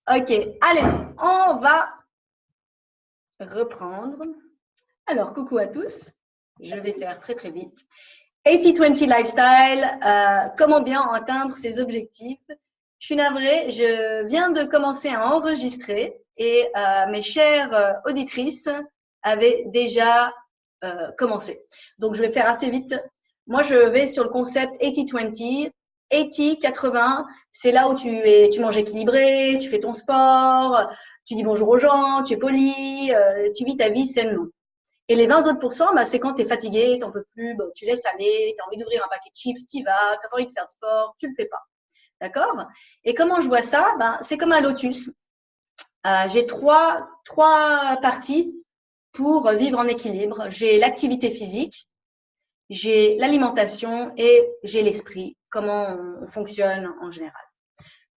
Ok, allez, on va reprendre. Alors, coucou à tous. Je vais faire très très vite. 80-20 lifestyle, comment bien atteindre ses objectifs. Je suis navrée, je viens de commencer à enregistrer et mes chères auditrices avaient déjà commencé. Donc, je vais faire assez vite. Moi, je vais sur le concept 80-20. 80, 80, c'est là où tu manges équilibré, tu fais ton sport, tu dis bonjour aux gens, tu es poli, tu vis ta vie sainement. Et les 20 autres pourcents, bah, c'est quand tu es fatigué, tu n'en peux plus, bah, tu laisses aller, tu as envie d'ouvrir un paquet de chips, tu y vas, tu n'as pas envie de faire de sport, tu le fais pas. D'accord? Et comment je vois ça? Ben, c'est comme un lotus. J'ai trois parties pour vivre en équilibre. J'ai l'activité physique, j'ai l'alimentation et j'ai l'esprit, comment on fonctionne en général.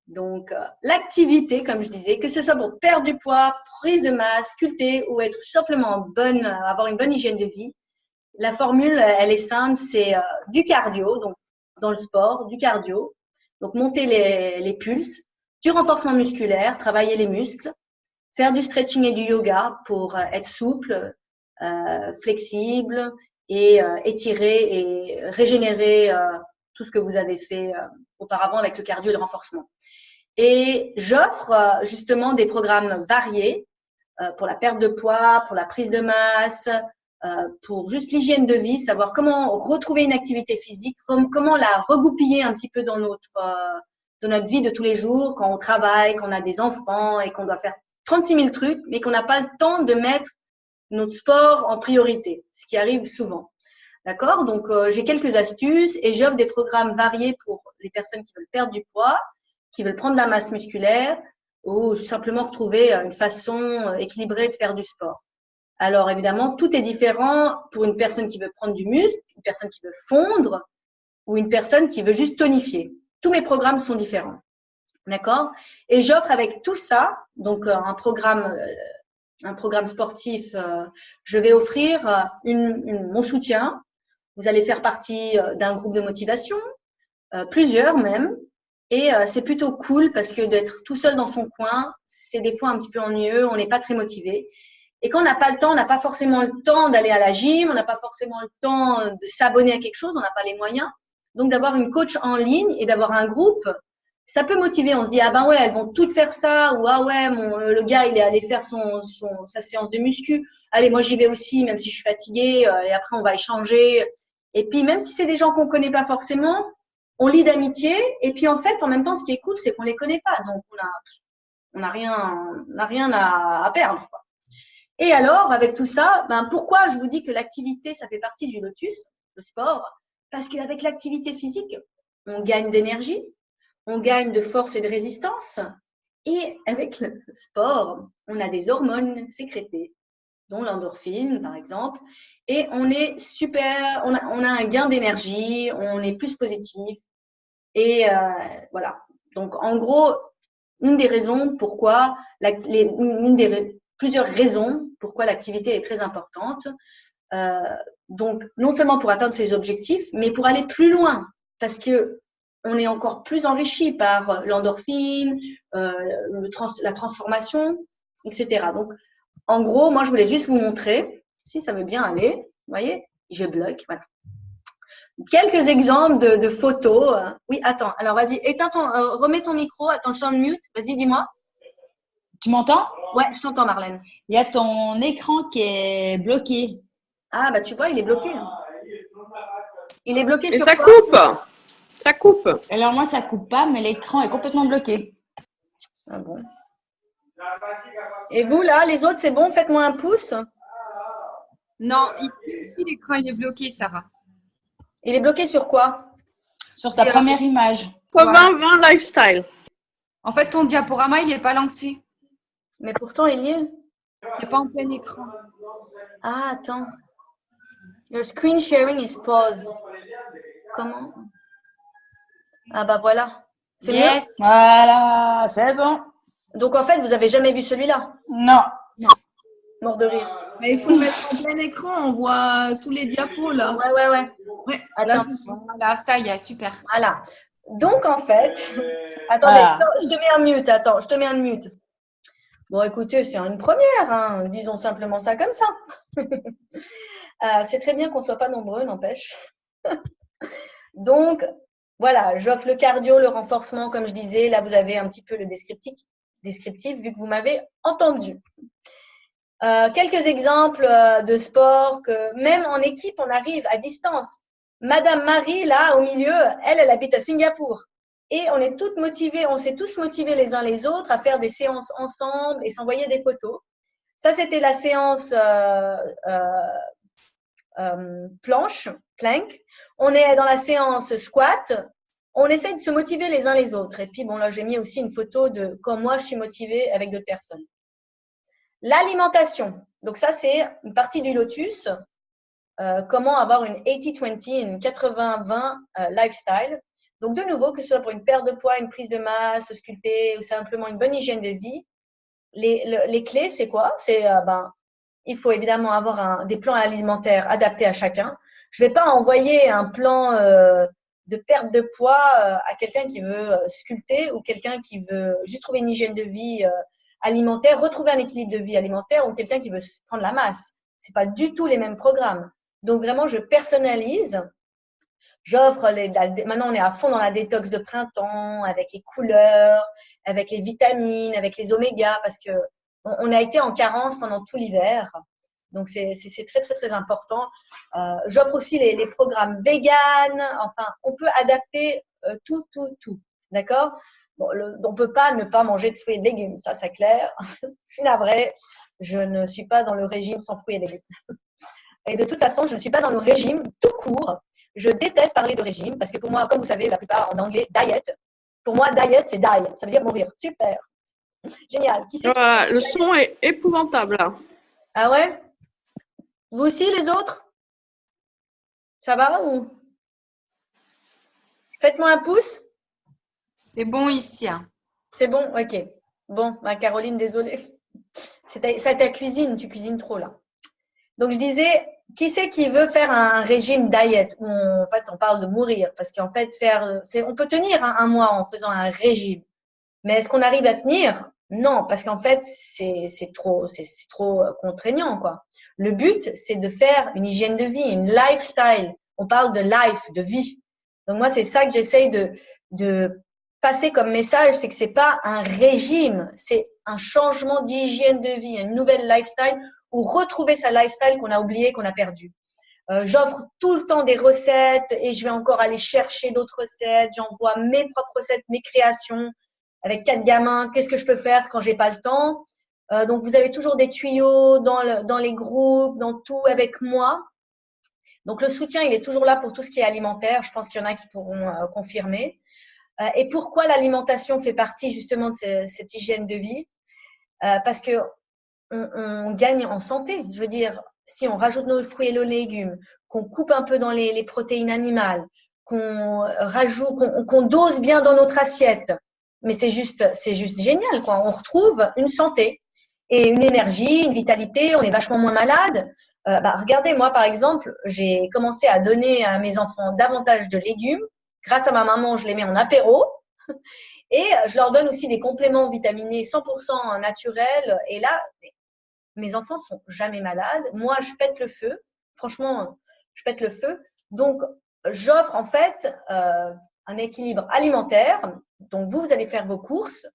Donc, l'activité, comme je disais, que ce soit pour perdre du poids, prise de masse, sculpter ou être simplement bonne, avoir une bonne hygiène de vie, la formule, elle est simple, c'est du cardio, donc dans le sport, du cardio, donc monter les pulses, du renforcement musculaire, travailler les muscles, faire du stretching et du yoga pour être souple, flexible et étirer et régénérer tout ce que vous avez fait auparavant avec le cardio et le renforcement. Et j'offre justement des programmes variés pour la perte de poids, pour la prise de masse, pour juste l'hygiène de vie, savoir comment retrouver une activité physique, comment la regoupiller un petit peu dans notre vie de tous les jours, quand on travaille, quand on a des enfants et qu'on doit faire 36 000 trucs, mais qu'on n'a pas le temps de mettre notre sport en priorité, ce qui arrive souvent. D'accord? Donc, j'ai quelques astuces et j'offre des programmes variés pour les personnes qui veulent perdre du poids, qui veulent prendre de la masse musculaire ou simplement retrouver une façon équilibrée de faire du sport. Alors, évidemment, tout est différent pour une personne qui veut prendre du muscle, une personne qui veut fondre ou une personne qui veut juste tonifier. Tous mes programmes sont différents. D'accord? Et j'offre avec tout ça, donc un programme sportif, je vais offrir mon soutien. Vous allez faire partie d'un groupe de motivation, plusieurs même. Et c'est plutôt cool parce que d'être tout seul dans son coin, c'est des fois un petit peu ennuyeux, on n'est pas très motivé. Et quand on n'a pas le temps, on n'a pas forcément le temps d'aller à la gym, on n'a pas forcément le temps de s'abonner à quelque chose, on n'a pas les moyens. Donc d'avoir une coach en ligne et d'avoir un groupe, ça peut motiver. On se dit, ah ben ouais, elles vont toutes faire ça, ou ah ouais, le gars, il est allé faire sa séance de muscu. Allez, moi j'y vais aussi, même si je suis fatiguée, et après on va échanger. Et puis même si c'est des gens qu'on ne connaît pas forcément, on lie d'amitié. Et puis en fait, en même temps, ce qui est cool, c'est qu'on ne les connaît pas. Donc on n'a rien à perdre, quoi. Et alors, avec tout ça, pourquoi je vous dis que l'activité, ça fait partie du lotus, le sport? Parce qu'avec l'activité physique, on gagne d'énergie, on gagne de force et de résistance. Et avec le sport, on a des hormones sécrétées, dont l'endorphine, par exemple. Et on est super, on a un gain d'énergie, on est plus positif. Et voilà. Donc, en gros, une des raisons pourquoi, plusieurs raisons pourquoi l'activité est très importante. Donc, non seulement pour atteindre ses objectifs, mais pour aller plus loin, parce que on est encore plus enrichi par l'endorphine, la transformation, etc. Donc, en gros, moi, je voulais juste vous montrer, si ça veut bien aller, vous voyez, je bloque, voilà. Quelques exemples de photos. Oui, attends, alors vas-y, remets ton micro, attends, je suis en mute, vas-y, dis-moi. Tu m'entends? Ouais, je t'entends, Marlène. Il y a ton écran qui est bloqué. Ah, bah tu vois, il est bloqué. Il est bloqué Et sur ça quoi? coupe. Ça coupe. Alors moi, ça coupe pas, mais l'écran est complètement bloqué. Ah bon. Et vous, là, les autres, c'est bon? Faites-moi un pouce. Non, ici l'écran il est bloqué, Sarah. Il est bloqué sur quoi? Sur ta première image. 80-20 lifestyle. En fait, ton diaporama, il n'est pas lancé. Mais pourtant, il y est. Il n'est pas en plein écran. Ah, attends. Your screen sharing is paused. Comment? Ah bah voilà. C'est mieux? Voilà, c'est bon. Donc en fait, vous avez jamais vu celui-là? Non. Mort de rire. Mais il faut le mettre en plein écran, on voit tous les diapos là. Ouais. Attends. Voilà, ça y est, super. Voilà. Donc en fait, attendez, Voilà. je te mets un mute. Attends, je te mets un mute. Bon, écoutez, c'est une première, hein, disons simplement ça comme ça. C'est très bien qu'on ne soit pas nombreux, n'empêche. Donc, voilà, j'offre le cardio, le renforcement, comme je disais. Là, vous avez un petit peu le descriptif vu que vous m'avez entendu. Quelques exemples de sports que même en équipe, on arrive à distance. Madame Marie, là, au milieu, elle habite à Singapour. Et on est toutes motivées, on s'est tous motivés les uns les autres à faire des séances ensemble et s'envoyer des photos. Ça, c'était la séance plank. On est dans la séance squat. On essaie de se motiver les uns les autres. Et puis, bon, là, j'ai mis aussi une photo de quand moi, je suis motivée avec d'autres personnes. L'alimentation. Donc, ça, c'est une partie du lotus. Comment avoir une 80-20, une 80-20 lifestyle. Donc, de nouveau, que ce soit pour une perte de poids, une prise de masse sculptée ou simplement une bonne hygiène de vie, les clés, c'est quoi? C'est il faut évidemment avoir des plans alimentaires adaptés à chacun. Je ne vais pas envoyer un plan de perte de poids à quelqu'un qui veut sculpter ou quelqu'un qui veut juste trouver une hygiène de vie alimentaire, retrouver un équilibre de vie alimentaire ou quelqu'un qui veut prendre la masse. Ce n'est pas du tout les mêmes programmes. Donc, vraiment, je personnalise. J'offre maintenant, on est à fond dans la détox de printemps, avec les couleurs, avec les vitamines, avec les omégas, parce que on a été en carence pendant tout l'hiver. Donc, c'est très, très, très important. J'offre aussi les programmes vegan. Enfin, on peut adapter tout. D'accord? Bon, on ne peut pas ne pas manger de fruits et de légumes, ça, c'est clair. Je suis navrée, je ne suis pas dans le régime sans fruits et légumes. Et de toute façon, je ne suis pas dans le régime tout court. Je déteste parler de régime parce que pour moi, comme vous savez, la plupart en anglais, diet. Pour moi, diet, c'est die. Ça veut dire mourir. Super. Génial. Le son est épouvantable là. Ah ouais? Vous aussi, les autres? Ça va ou? Faites-moi un pouce. C'est bon ici. Hein. C'est bon? Ok. Bon, Caroline, désolée. C'est ta cuisine. Tu cuisines trop là. Donc, je disais, qui c'est qui veut faire un régime diet où en fait, on parle de mourir parce qu'en fait, on peut tenir un mois en faisant un régime. Mais est-ce qu'on arrive à tenir? Non, parce qu'en fait, c'est trop contraignant, quoi. Le but, c'est de faire une hygiène de vie, une lifestyle. On parle de life, de vie. Donc, moi, c'est ça que j'essaye de passer comme message, c'est que c'est pas un régime, c'est un changement d'hygiène de vie, une nouvelle lifestyle ou retrouver sa lifestyle qu'on a oubliée, qu'on a perdue. J'offre tout le temps des recettes et je vais encore aller chercher d'autres recettes. J'envoie mes propres recettes, mes créations avec 4 gamins. Qu'est-ce que je peux faire quand j'ai pas le temps? Donc, vous avez toujours des tuyaux dans les groupes, dans tout avec moi. Donc, le soutien, il est toujours là pour tout ce qui est alimentaire. Je pense qu'il y en a qui pourront confirmer. Et pourquoi l'alimentation fait partie justement de cette hygiène de vie? Parce que on gagne en santé. Je veux dire, si on rajoute nos fruits et nos légumes, qu'on coupe un peu dans les protéines animales, qu'on rajoute, qu'on dose bien dans notre assiette, mais c'est juste génial, quoi. On retrouve une santé et une énergie, une vitalité. On est vachement moins malade. Regardez, moi, par exemple, j'ai commencé à donner à mes enfants davantage de légumes. Grâce à ma maman, je les mets en apéro. Et je leur donne aussi des compléments vitaminés 100% naturels. Et là, mes enfants sont jamais malades. Moi, je pète le feu. Franchement, je pète le feu. Donc, j'offre en fait un équilibre alimentaire. Donc, vous allez faire vos courses.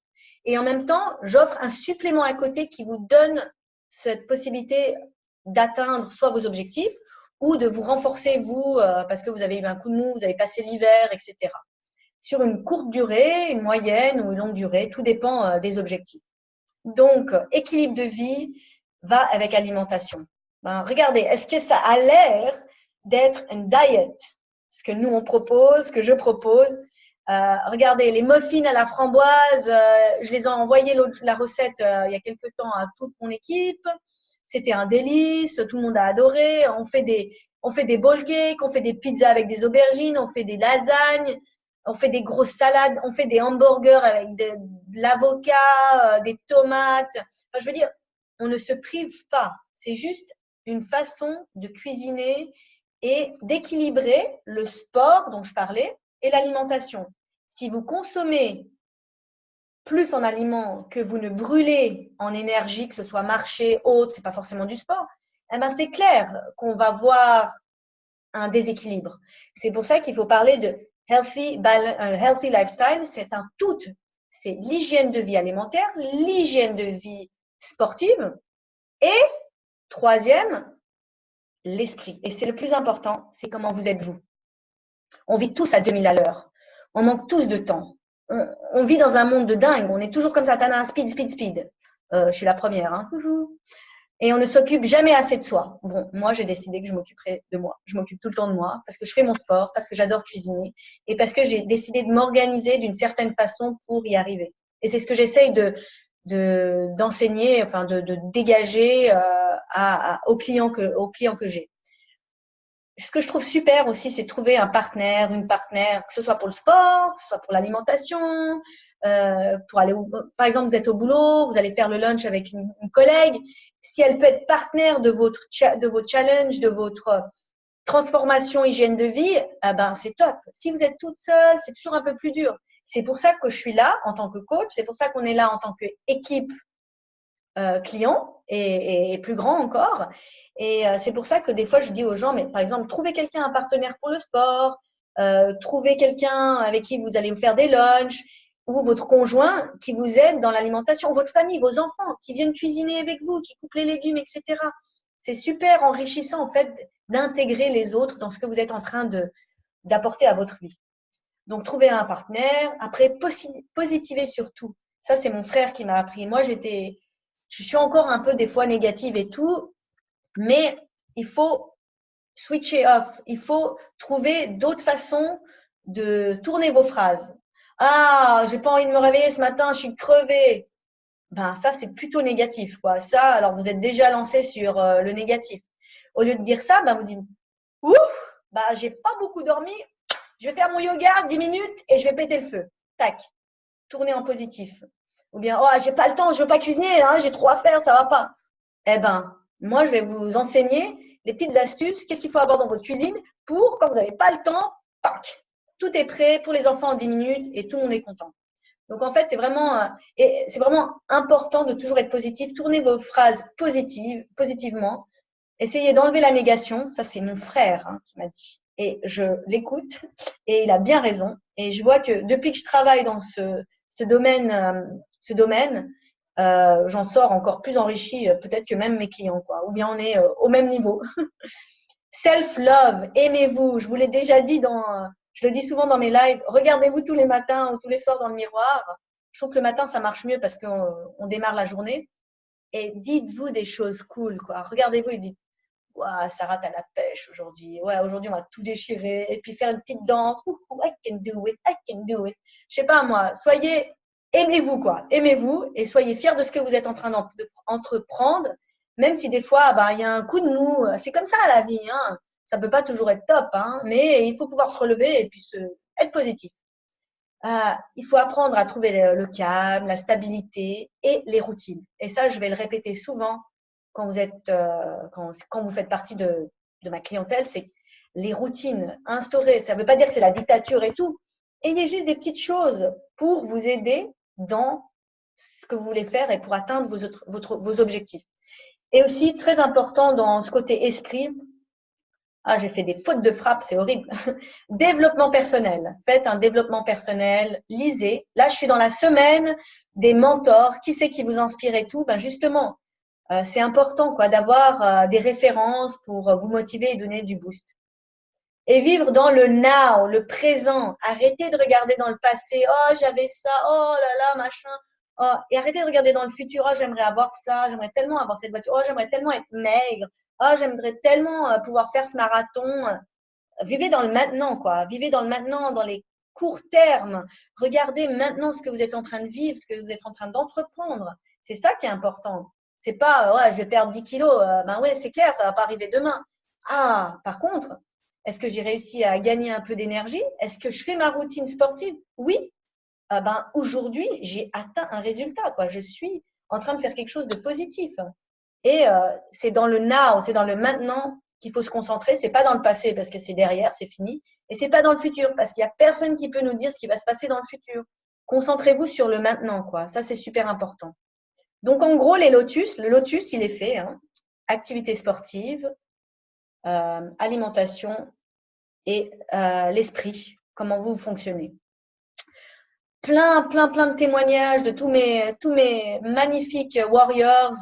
Et en même temps, j'offre un supplément à côté qui vous donne cette possibilité d'atteindre soit vos objectifs ou de vous renforcer, vous, parce que vous avez eu un coup de mou, vous avez passé l'hiver, etc. Sur une courte durée, une moyenne ou une longue durée, tout dépend des objectifs. Donc, équilibre de vie va avec alimentation. Regardez, est-ce que ça a l'air d'être une diet? Ce que nous, on propose, ce que je propose. Regardez, les muffins à la framboise, je les ai envoyés la recette il y a quelques temps à toute mon équipe. C'était un délice, tout le monde a adoré. On fait des bowl cakes, on fait des pizzas avec des aubergines, on fait des lasagnes, on fait des grosses salades, on fait des hamburgers avec de l'avocat, des tomates. Enfin, je veux dire, on ne se prive pas. C'est juste une façon de cuisiner et d'équilibrer le sport dont je parlais et l'alimentation. Si vous consommez plus en aliments que vous ne brûlez en énergie, que ce soit marcher, autre, c'est pas forcément du sport, eh ben c'est clair qu'on va voir un déséquilibre. C'est pour ça qu'il faut parler de healthy lifestyle. C'est un tout. C'est l'hygiène de vie alimentaire, l'hygiène de vie sportive et troisième, l'esprit. Et c'est le plus important, c'est comment vous êtes vous. On vit tous à 2000 à l'heure. On manque tous de temps. On vit dans un monde de dingue. On est toujours comme ça, tana, speed. Je suis la première. Hein. Et on ne s'occupe jamais assez de soi. Bon, moi, j'ai décidé que je m'occuperais de moi. Je m'occupe tout le temps de moi parce que je fais mon sport, parce que j'adore cuisiner et parce que j'ai décidé de m'organiser d'une certaine façon pour y arriver. Et c'est ce que j'essaye d'enseigner, enfin de dégager aux clients que j'ai. Ce que je trouve super aussi, c'est de trouver un partenaire, une partenaire, que ce soit pour le sport, que ce soit pour l'alimentation, pour aller par exemple, vous êtes au boulot, vous allez faire le lunch avec une collègue. Si elle peut être partenaire de vos challenges, de votre transformation hygiène de vie, ben c'est top. Si vous êtes toute seule, c'est toujours un peu plus dur. C'est pour ça que je suis là en tant que coach, c'est pour ça qu'on est là en tant qu'équipe client et plus grand encore. Et c'est pour ça que des fois, je dis aux gens, mais par exemple, trouvez quelqu'un, un partenaire pour le sport, trouvez quelqu'un avec qui vous allez vous faire des lunchs, ou votre conjoint qui vous aide dans l'alimentation, votre famille, vos enfants qui viennent cuisiner avec vous, qui coupent les légumes, etc. C'est super enrichissant en fait d'intégrer les autres dans ce que vous êtes en train d'apporter à votre vie. Donc, trouvez un partenaire. Après, positivez surtout. Ça, c'est mon frère qui m'a appris. Moi, je suis encore un peu des fois négative et tout, mais il faut switcher off. Il faut trouver d'autres façons de tourner vos phrases. Ah, j'ai pas envie de me réveiller ce matin, je suis crevée. Ben, ça, c'est plutôt négatif, quoi. Ça, alors vous êtes déjà lancé sur le négatif. Au lieu de dire ça, ben, vous dites, ouf, ben, j'ai pas beaucoup dormi, je vais faire mon yoga 10 minutes et je vais péter le feu. Tac. Tournez en positif. Ou bien, oh, j'ai pas le temps, je veux pas cuisiner, hein, j'ai trop à faire, ça va pas. Eh ben, moi, je vais vous enseigner les petites astuces. Qu'est-ce qu'il faut avoir dans votre cuisine pour, quand vous n'avez pas le temps, tac. Tout est prêt pour les enfants en 10 minutes et tout le monde est content. Donc, en fait, c'est vraiment important de toujours être positif. Tournez vos phrases positivement. Essayez d'enlever la négation. Ça, c'est mon frère qui m'a dit. Et je l'écoute et il a bien raison. Et je vois que depuis que je travaille dans ce domaine, j'en sors encore plus enrichi, peut-être que même mes clients, quoi. Ou bien on est au même niveau. Self-love, aimez-vous. Je vous l'ai déjà dit je le dis souvent dans mes lives. Regardez-vous tous les matins ou tous les soirs dans le miroir. Je trouve que le matin, ça marche mieux parce qu'on démarre la journée. Et dites-vous des choses cool, quoi. Regardez-vous et dites, ouah, Sarah, t'as la pêche aujourd'hui. Ouais, aujourd'hui, on va tout déchirer. Et puis faire une petite danse. I can do it, I can do it. Je sais pas, moi, aimez-vous, quoi. Aimez-vous et soyez fiers de ce que vous êtes en train d'entreprendre. Même si des fois, ben, il y a un coup de mou. C'est comme ça, la vie, hein. Ça peut pas toujours être top, hein. Mais il faut pouvoir se relever et puis être positif. Il faut apprendre à trouver le calme, la stabilité et les routines. Et ça, je vais le répéter souvent quand vous faites partie de ma clientèle, c'est les routines instaurées. Ça ne veut pas dire que c'est la dictature et tout. Ayez juste des petites choses pour vous aider dans ce que vous voulez faire et pour atteindre vos objectifs. Et aussi, très important dans ce côté esprit, j'ai fait des fautes de frappe, c'est horrible. Développement personnel. Faites un développement personnel, lisez. Là, je suis dans la semaine des mentors. Qui c'est qui vous inspire et tout? Ben justement, c'est important quoi d'avoir des références pour vous motiver et donner du boost. Et vivre dans le now, le présent. Arrêtez de regarder dans le passé. Oh, j'avais ça. Oh là là, machin. Oh, et arrêtez de regarder dans le futur. Oh, j'aimerais avoir ça. J'aimerais tellement avoir cette voiture. Oh, j'aimerais tellement être maigre. Oh, j'aimerais tellement pouvoir faire ce marathon. Vivez dans le maintenant, quoi. Vivez dans le maintenant, dans les courts termes. Regardez maintenant ce que vous êtes en train de vivre, ce que vous êtes en train d'entreprendre. C'est ça qui est important. C'est pas, ouais, je vais perdre 10 kilos. Ben ouais, c'est clair, ça va pas arriver demain. Ah, par contre, est-ce que j'ai réussi à gagner un peu d'énergie? Est-ce que je fais ma routine sportive? Oui. Ben aujourd'hui, j'ai atteint un résultat, quoi. Je suis en train de faire quelque chose de positif. Et c'est dans le now, c'est dans le maintenant qu'il faut se concentrer. C'est pas dans le passé parce que c'est derrière, c'est fini. Et c'est pas dans le futur parce qu'il y a personne qui peut nous dire ce qui va se passer dans le futur. concentrez-vous sur le maintenant, quoi. Ça, c'est super important. Donc, en gros, le lotus, il est fait. Hein. Activité sportive, alimentation et l'esprit, comment vous fonctionnez. Plein de témoignages de tous mes magnifiques warriors.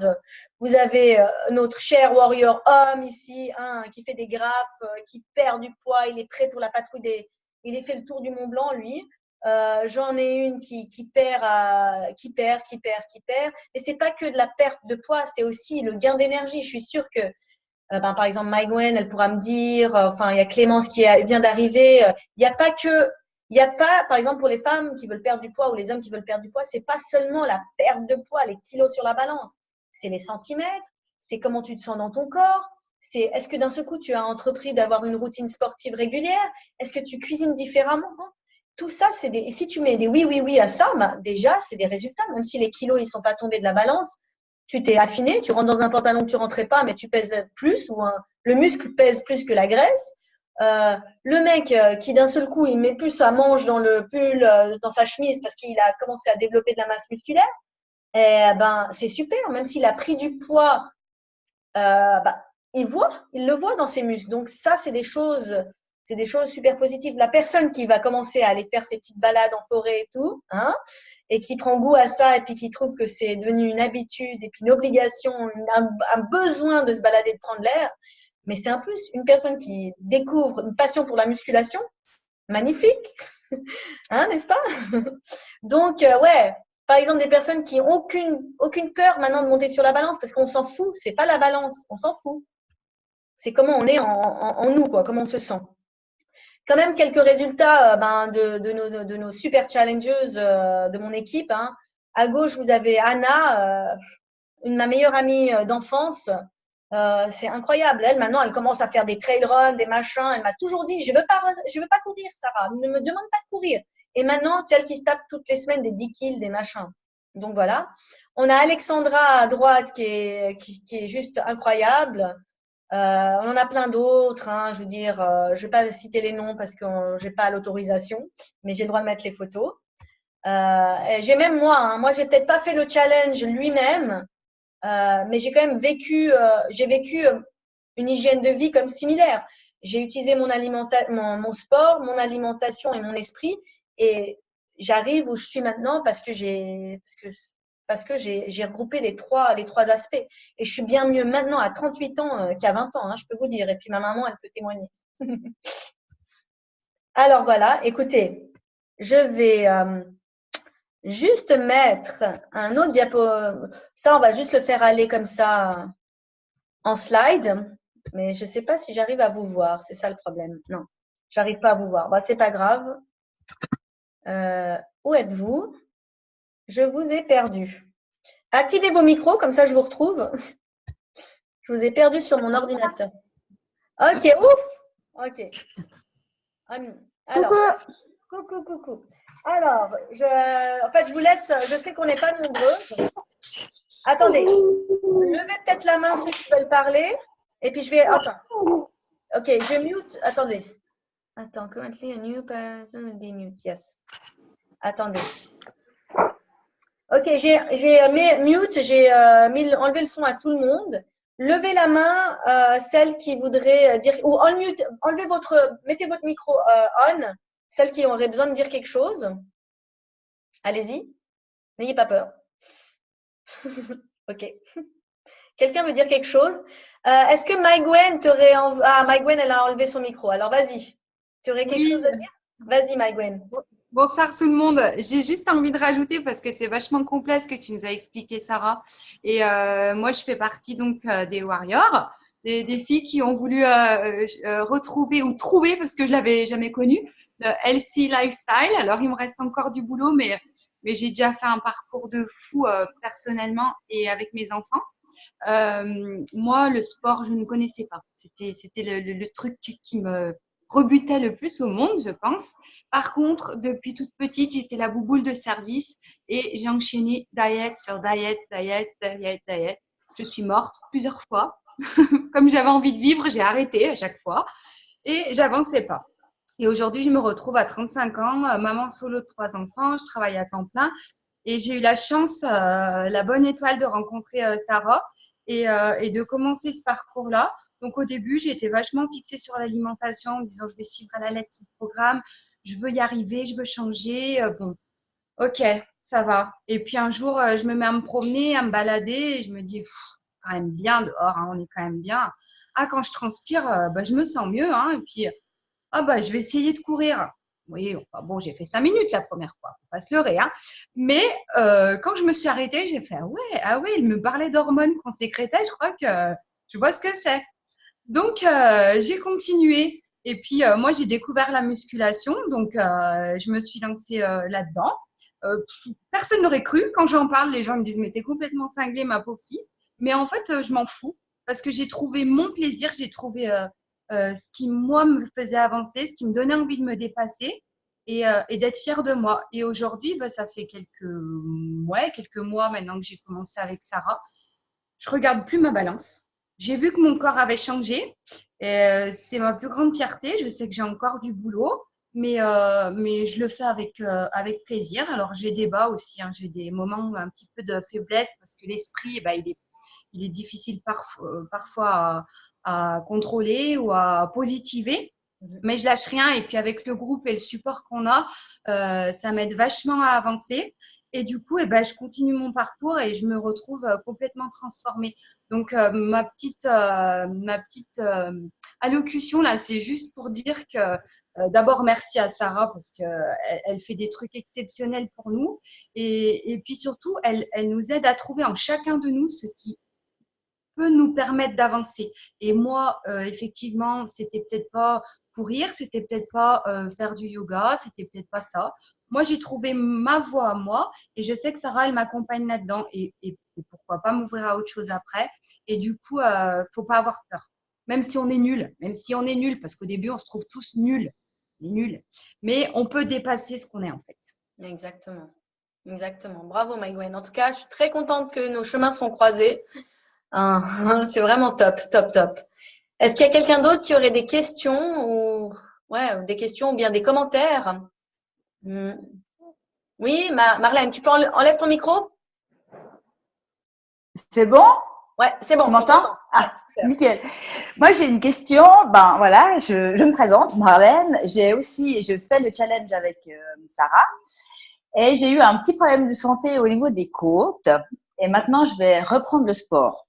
Vous avez notre cher warrior homme ici, hein, qui fait des graphes, qui perd du poids, il est prêt pour la patrouille il a fait le tour du Mont Blanc, lui. J'en ai une qui perd. Et c'est pas que de la perte de poids, c'est aussi le gain d'énergie. Je suis sûre que, par exemple, Maïgwen, elle pourra me dire, enfin, il y a Clémence qui vient d'arriver. Il n'y a pas, par exemple, pour les femmes qui veulent perdre du poids ou les hommes qui veulent perdre du poids, c'est pas seulement la perte de poids, les kilos sur la balance. C'est les centimètres, c'est comment tu te sens dans ton corps. C'est est-ce que d'un seul coup, tu as entrepris d'avoir une routine sportive régulière? Est-ce que tu cuisines différemment? Tout ça, et si tu mets des oui à ça, bah, déjà, c'est des résultats. Même si les kilos, ils sont pas tombés de la balance, tu t'es affiné, tu rentres dans un pantalon que tu rentrais pas, mais tu pèses plus, ou le muscle pèse plus que la graisse. Le mec qui d'un seul coup, il met plus sa manche dans le pull, dans sa chemise parce qu'il a commencé à développer de la masse musculaire, et ben, c'est super. Même s'il a pris du poids, il le voit dans ses muscles. Donc ça, c'est des choses super positives. La personne qui va commencer à aller faire ses petites balades en forêt et tout, hein, et qui prend goût à ça et puis qui trouve que c'est devenu une habitude et puis une obligation, un besoin de se balader, de prendre l'air. Mais c'est un plus. Une personne qui découvre une passion pour la musculation, magnifique, hein, n'est-ce pas? Donc, ouais. Par exemple, des personnes qui n'ont aucune peur maintenant de monter sur la balance parce qu'on s'en fout. C'est pas la balance, on s'en fout. C'est comment on est en nous, quoi, comment on se sent. Quand même quelques résultats de nos super challengeuses de mon équipe. Hein. À gauche, vous avez Anna, ma meilleure amie d'enfance. C'est incroyable. Elle, maintenant, elle commence à faire des trail runs, des machins. Elle m'a toujours dit, je veux pas courir, Sarah. Ne me demande pas de courir. Et maintenant, c'est elle qui se tape toutes les semaines des 10 kills, des machins. Donc voilà. On a Alexandra à droite qui est juste incroyable. On en a plein d'autres. Hein, je veux dire, je vais pas citer les noms parce que j'ai pas l'autorisation, mais j'ai le droit de mettre les photos. J'ai même moi, j'ai peut-être pas fait le challenge lui-même, mais j'ai quand même vécu une hygiène de vie comme similaire. J'ai utilisé mon sport, mon alimentation et mon esprit. Et j'arrive où je suis maintenant parce que j'ai regroupé les trois aspects. Et je suis bien mieux maintenant à 38 ans qu'à 20 ans, hein, je peux vous dire. Et puis ma maman, elle peut témoigner. Alors voilà, écoutez, je vais juste mettre un autre diapo. Ça, on va juste le faire aller comme ça en slide. Mais je ne sais pas si j'arrive à vous voir. C'est ça le problème. Non, j'arrive pas à vous voir. Bah, c'est pas grave. Où êtes-vous? Je vous ai perdu. Activez vos micros, comme ça je vous retrouve. Je vous ai perdu sur mon ordinateur. Ok, ouf. Ok. Alors, coucou. Alors, je vous laisse. Je sais qu'on n'est pas nombreux. Attendez. Levez peut-être la main ceux qui veulent parler. Et puis je vais. Attends. Ok, je mute. Attendez. Attends, currently a new person will be mute. Yes. Attendez. Ok, j'ai mute, j'ai enlevé le son à tout le monde. Levez la main, celles qui voudraient dire, ou unmute, mettez votre micro on, celles qui auraient besoin de dire quelque chose. Allez-y, n'ayez pas peur. Ok. Quelqu'un veut dire quelque chose? Est-ce que Maïgwen Maïgwen, elle a enlevé son micro. Alors, vas-y. Tu aurais quelque chose à dire? Vas-y, Maïgwen. Bonsoir tout le monde. J'ai juste envie de rajouter parce que c'est vachement complet ce que tu nous as expliqué, Sarah. Et moi, je fais partie donc des Warriors, des filles qui ont voulu retrouver ou trouver, parce que je l'avais jamais connu, le healthy lifestyle. Alors, il me reste encore du boulot, mais j'ai déjà fait un parcours de fou personnellement et avec mes enfants. Moi, le sport, je ne connaissais pas. C'était le truc qui me rebutait le plus au monde, je pense. Par contre, depuis toute petite, j'étais la bouboule de service et j'ai enchaîné diète sur diète. Je suis morte plusieurs fois. Comme j'avais envie de vivre, j'ai arrêté à chaque fois et j'avançais pas. Et aujourd'hui, je me retrouve à 35 ans, maman solo de 3 enfants, je travaille à temps plein. Et j'ai eu la chance, la bonne étoile de rencontrer Sarah et de commencer ce parcours-là. Donc au début, j'ai été vachement fixée sur l'alimentation en me disant je vais suivre à la lettre ce programme, je veux y arriver, je veux changer. Bon, ok, ça va. Et puis un jour, je me mets à me promener, à me balader et je me dis, quand même bien dehors, hein, on est quand même bien. Ah, quand je transpire, bah, je me sens mieux. Hein, et puis, ah, bah, je vais essayer de courir. Oui, bon, j'ai fait 5 minutes la première fois, faut pas se leurrer. Hein. Mais quand je me suis arrêtée, j'ai fait, ah ouais, il me parlait d'hormones qu'on sécrétait, je crois que je vois ce que c'est. Donc, j'ai continué. Et puis, moi, j'ai découvert la musculation. Donc, je me suis lancée là-dedans. Personne n'aurait cru. Quand j'en parle, les gens me disent, mais t'es complètement cinglée, ma pauvre fille. Mais en fait, je m'en fous parce que j'ai trouvé mon plaisir. J'ai trouvé ce qui, moi, me faisait avancer, ce qui me donnait envie de me dépasser et d'être fière de moi. Et aujourd'hui, bah, ça fait quelques mois maintenant que j'ai commencé avec Sarah. Je regarde plus ma balance. J'ai vu que mon corps avait changé. C'est ma plus grande fierté. Je sais que j'ai encore du boulot, mais je le fais avec plaisir. Alors, j'ai des bas aussi. Hein. J'ai des moments un petit peu de faiblesse parce que l'esprit, bah, il est difficile parfois à contrôler ou à positiver. Mais je lâche rien. Et puis, avec le groupe et le support qu'on a, ça m'aide vachement à avancer. Et du coup, je continue mon parcours et je me retrouve complètement transformée. Donc, ma petite allocution là, c'est juste pour dire que d'abord merci à Sarah parce que elle fait des trucs exceptionnels pour nous et puis surtout, elle nous aide à trouver en chacun de nous ce qui peut nous permettre d'avancer. Et moi, effectivement, c'était peut-être pas courir, c'était peut-être pas faire du yoga, c'était peut-être pas ça. Moi, j'ai trouvé ma voie à moi et je sais que Sarah, elle m'accompagne là-dedans et pourquoi pas m'ouvrir à autre chose après. Et du coup, faut pas avoir peur. Même si on est nul, parce qu'au début, on se trouve tous nuls. On est nuls. Mais on peut dépasser ce qu'on est en fait. Exactement. Exactement. Bravo, Maïgwen. En tout cas, je suis très contente que nos chemins sont croisés. C'est vraiment top, top, top. Est-ce qu'il y a quelqu'un d'autre qui aurait des questions ou des questions ou bien des commentaires? Oui, Marlène, tu peux enlève ton micro? C'est bon? Ouais, c'est bon. Tu m'entends? Ah, nickel. Moi, j'ai une question. Ben voilà, je me présente, Marlène. Je fais le challenge avec Sarah et j'ai eu un petit problème de santé au niveau des côtes et maintenant je vais reprendre le sport.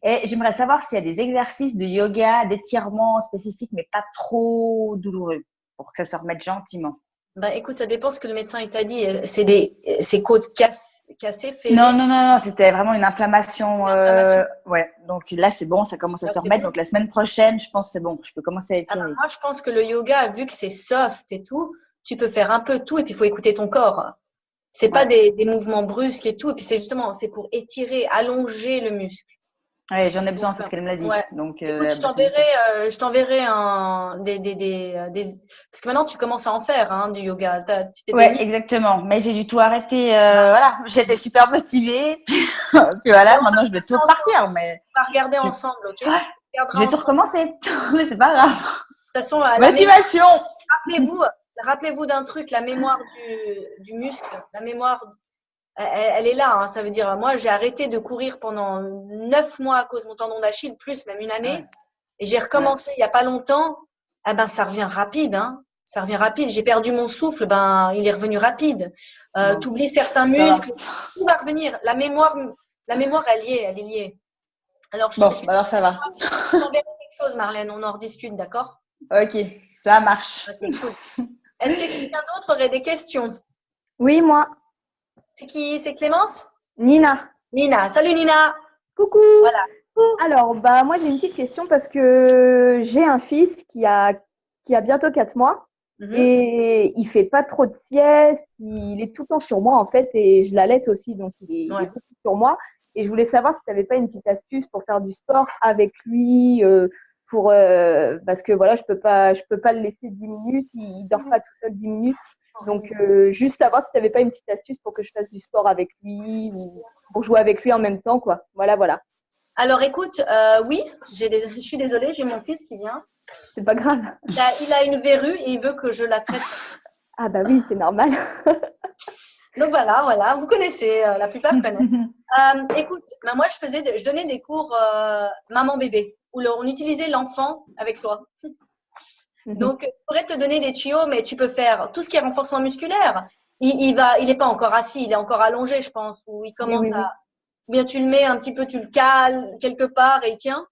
Et j'aimerais savoir s'il y a des exercices de yoga, d'étirement spécifiques, mais pas trop douloureux, pour que ça se remette gentiment. Bah, écoute, ça dépend ce que le médecin t'a dit. C'est côtes cassées, fêlées. Non, c'était vraiment une inflammation. Ouais, donc là, c'est bon, ça commence à se remettre. Donc la semaine prochaine, je pense que c'est bon, je peux commencer à étirer. Alors, moi, je pense que le yoga, vu que c'est soft et tout, tu peux faire un peu tout et puis il faut écouter ton corps. C'est pas des mouvements brusques et tout. Et puis c'est pour étirer, allonger le muscle. Oui, j'en ai besoin, c'est ce qu'elle me l'a dit. Ouais. Donc, écoute, je t'enverrai parce que maintenant tu commences à en faire du yoga. Ouais, exactement. Mais j'ai du tout arrêté. Voilà, j'étais super motivée. Puis voilà, maintenant je vais tout repartir. Mais on va regarder ensemble, ok? Je vais tout recommencer. Mais c'est pas grave. De toute façon, motivation. Rappelez-vous d'un truc, la mémoire du muscle, la mémoire. Elle est là, hein, ça veut dire, moi j'ai arrêté de courir pendant 9 mois à cause de mon tendon d'Achille, plus même une année, et j'ai recommencé il n'y a pas longtemps, ça revient rapide, hein, ça revient rapide, j'ai perdu mon souffle, il est revenu rapide, t'oublies certains muscles, tout va revenir, la mémoire elle est liée. Alors, alors ça va. Je t'enverrai quelque chose, Marlène, on en rediscute, d'accord? Ok, ça marche. Okay, cool. Est-ce que quelqu'un d'autre aurait des questions? Oui, moi. C'est qui? C'est Clémence? Nina. Nina. Salut Nina. Coucou. Voilà. Alors, moi j'ai une petite question parce que j'ai un fils qui a bientôt 4 mois et il fait pas trop de sieste, il est tout le temps sur moi en fait et je l'allaite aussi donc il est tout le temps sur moi et je voulais savoir si tu n'avais pas une petite astuce pour faire du sport avec lui parce que voilà, je peux pas le laisser 10 minutes, il dort pas tout seul 10 minutes. Donc, juste savoir si tu n'avais pas une petite astuce pour que je fasse du sport avec lui ou pour jouer avec lui en même temps, quoi. Voilà. Alors, écoute, oui, je suis désolée, j'ai mon fils qui vient. C'est pas grave. Il a une verrue et il veut que je la traite. Ah bah oui, c'est normal. Donc voilà, vous connaissez, la plupart connaissent. Écoute, bah moi je donnais des cours maman-bébé où on utilisait l'enfant avec soi. Donc, je pourrais te donner des tuyaux, mais tu peux faire tout ce qui est renforcement musculaire. Il est pas encore assis, il est encore allongé, je pense, ou il commence oui. ou bien tu le mets un petit peu, tu le cales quelque part et il tient.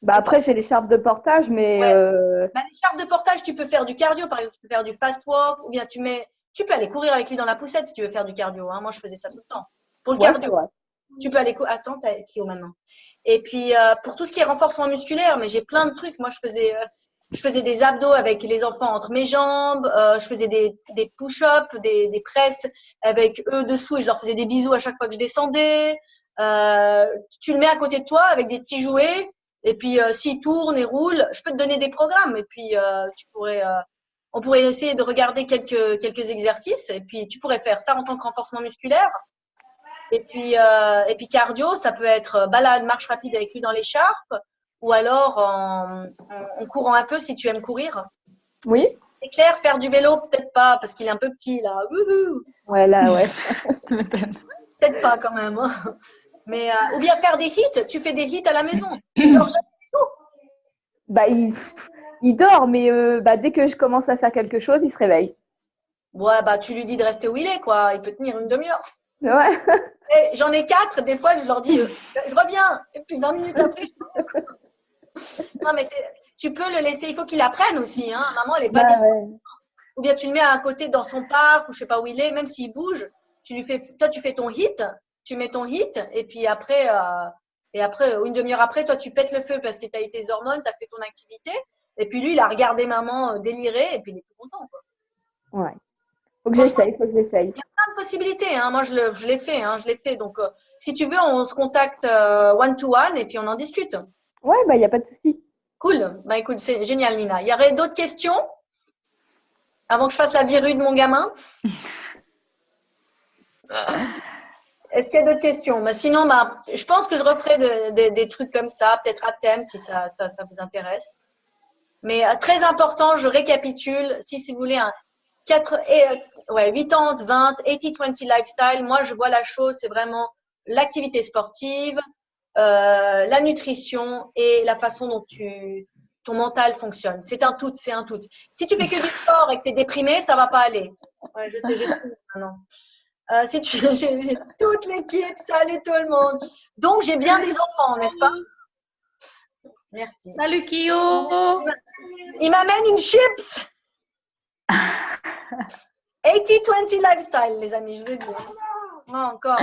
Bah après, j'ai l'écharpe de portage, mais Bah, l'écharpe de portage, tu peux faire du cardio, par exemple, tu peux faire du fast walk, ou bien tu peux aller courir avec lui dans la poussette si tu veux faire du cardio. Hein. Moi, je faisais ça tout le temps. Pour le cardio, tu peux aller courir. Attends, t'as Kyo maintenant. Et puis, pour tout ce qui est renforcement musculaire, mais j'ai plein de trucs. Moi, je faisais des abdos avec les enfants entre mes jambes. Je faisais des push-ups, des presses avec eux dessous et je leur faisais des bisous à chaque fois que je descendais. Tu le mets à côté de toi avec des petits jouets. Et puis, s'il tourne et roule, je peux te donner des programmes. Et puis, on pourrait essayer de regarder quelques exercices. Et puis, tu pourrais faire ça en tant que renforcement musculaire. Et puis cardio, ça peut être balade, marche rapide avec lui dans l'écharpe. Ou alors en courant un peu si tu aimes courir. Oui. C'est clair, faire du vélo, peut-être pas, parce qu'il est un peu petit là. Wouhou. Ouais, là, ouais. Peut-être pas quand même. Hein. Mais, ou bien faire des hits. Tu fais des hits à la maison. Bah, il dort, mais dès que je commence à faire quelque chose, il se réveille. Ouais, bah tu lui dis de rester où il est, quoi. Il peut tenir une demi-heure. Ouais. Et j'en ai 4, des fois, je leur dis, je reviens. Et puis 20 minutes après, non, mais tu peux le laisser, il faut qu'il apprenne aussi. Hein. Maman, elle n'est pas disponible. Ouais. Ou bien tu le mets à un côté dans son parc, ou je ne sais pas où il est, même s'il bouge, toi, tu fais ton hit, tu mets ton hit, et puis après, une demi-heure après, toi, tu pètes le feu parce que tu as eu tes hormones, tu as fait ton activité. Et puis lui, il a regardé maman délirer, et puis il est tout content. Quoi. Ouais. Faut que j'essaye. Il y a plein de possibilités. Hein. Moi, je l'ai fait. Hein, je l'ai fait. Donc, si tu veux, on se contacte one-to-one et puis on en discute. Ouais, il n'y a pas de souci. Cool. Bah, écoute, c'est génial, Nina. Il y aurait d'autres questions avant que je fasse la virue de mon gamin? Est-ce qu'il y a d'autres questions? Bah, sinon, je pense que je referai des trucs comme ça, peut-être à thème, si ça vous intéresse. Mais très important, je récapitule. Si vous voulez 80, 20, 80-20 lifestyle. Moi, je vois la chose, c'est vraiment l'activité sportive, la nutrition et la façon dont ton mental fonctionne. C'est un tout. Si tu fais que du sport et que tu es déprimé, ça va pas aller. Ouais, je sais, j'ai tout maintenant. J'ai toute l'équipe, salut tout le monde. Donc, j'ai bien des enfants, n'est-ce pas? Merci. Salut Kyo. Il m'amène une chips. 80-20 lifestyle, les amis, je vous ai dit. Encore.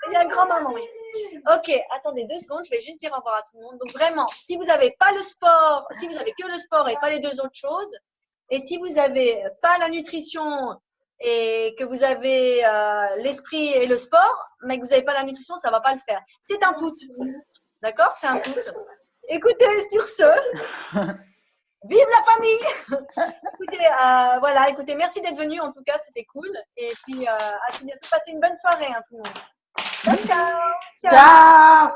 Il y a grand-maman, oui. Ok, attendez 2 secondes, je vais juste dire au revoir à tout le monde. Donc vraiment, si vous n'avez pas le sport, si vous avez que le sport et pas les 2 autres choses, et si vous n'avez pas la nutrition et que vous avez l'esprit et le sport, mais que vous n'avez pas la nutrition, ça ne va pas le faire. C'est un tout. D'accord? C'est un tout. Écoutez, sur ce, vive la famille! Écoutez, merci d'être venu. En tout cas, c'était cool. Et puis, à bientôt. Passez une bonne soirée, hein, tout le monde. Ciao, ciao! Ciao!